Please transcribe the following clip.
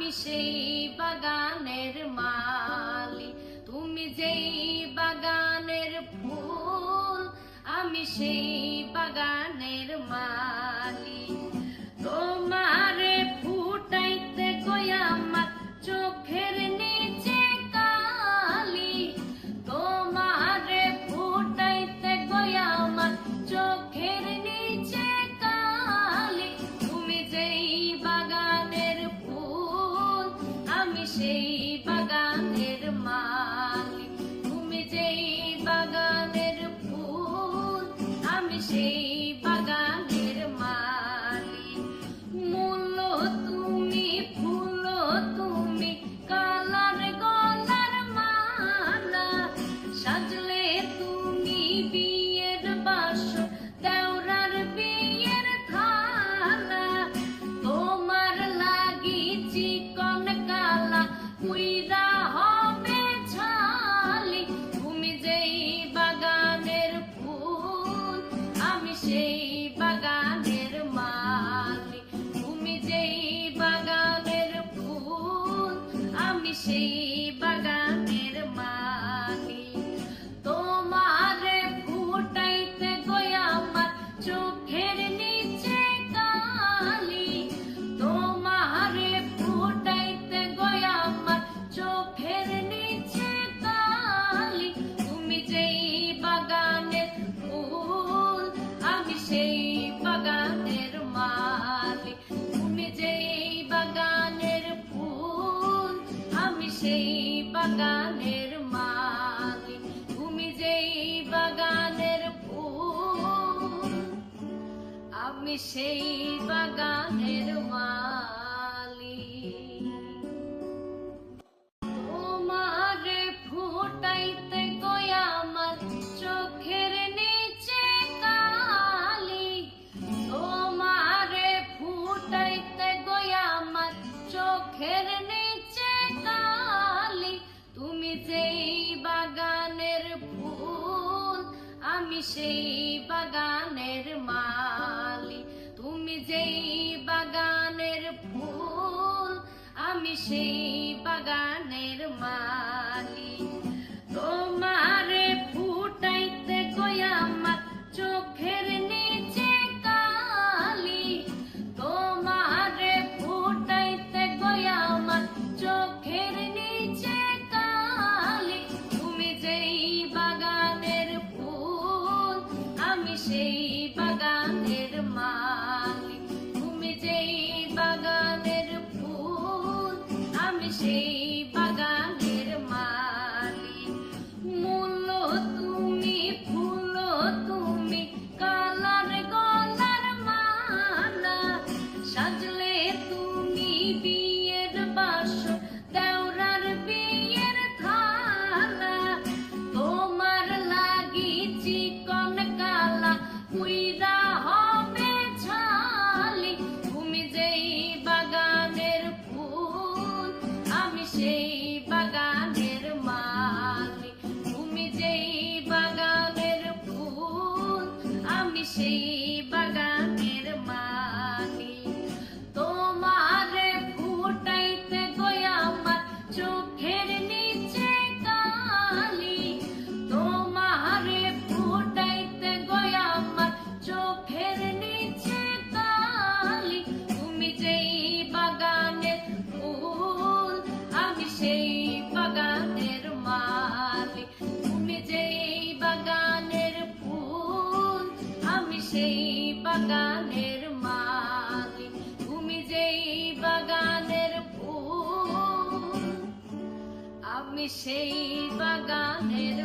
আমি সেই বাগানের মালি। তুমি যেই বাগানের ফুল, আমি সেই বাগানের মালি। তোমারে ফুটাইতে কই আমার চোখের নিচে কালি, তোমারে ফুটাইতে কই আমার চোখের নিচে কালি। তুমি যেই বাগানের ফুল, আমি সেই বাগানের মালি। তুমি যেই বাগানের ফুল, আমি সেই বাগানের মালি। মূল তুমি, ফুল তুমি, কালার গলার মালা, সাজলে তুমি বিয়ের বাসর, দেওরার বিয়ের থালা। তোমার লাগি চিকন কালা পুইরা হবে ছালি। তুমি যেই বাগানের ফুল, আমি সেই বাগানের মালি। তুমি যেই বাগানের ফুল, আমি সেই বাগানের মালি। তোমারে ফুটাইতে কই আমার চোখের নিচে কালি, তোমারে ফুটাইতে কই আমার চোখের নিচে কালি। তুমি যেই বাগানের ফুল, আমি সেই বাগানের মালি। তুমি যেই বাগানের ফুল, আমি সেই বাগানের মালি। তুমি যেই বাগানের ফুল, আমি সেই বাগানের মালি। তোমারে ফুটাইতে কই আমার চোখের নিচে কালি, তোমারে ফুটাইতে কই আমার চোখের নিচে কালি। তুমি যেই বাগানের ফুল, আমি সেই বাগানের মালি। তুমি যেই বাগানের ফুল, আমি সেই বাগানের মালি। তোমারে ফুটাইতে কই আমার চোখের নিচে কালি, তোমারে ফুটাইতে কই আমার চোখের নিচে কালি। তুমি যেই বাগানের ফুল, আমি সেই বাগানের মালি। তুমি যেই বাগানের ফুল, আমি সেই বাগানের মালি। মূল তুমি, ফুল তুমি, কালার গলার মালা, সাজলে তুমি বিয়ের বাসর, দেওরার বিয়ের থালা। তোমার লাগি চিকন কালা পুইরা হবে ছালি। তুমি যেই বাগানের ফুল, আমি সেই বাগানের মালি। তুমি যেই বাগানের ফুল, আমি সেই বাগানের মালি। তোমারে ফুটাইতে কই আমার চোখের নিচে কালি, তোমারে ফুটাইতে কই আমার চোখের নিচে কালি। তুমি যেই বাগানের ফুল, আমি সেই বাগানের মালি। তুমি যেই বাগানের ফুল, আমি সেই বাগানের মালি। তুমি যেই বাগানের ফুল, আমি সেই বাগানের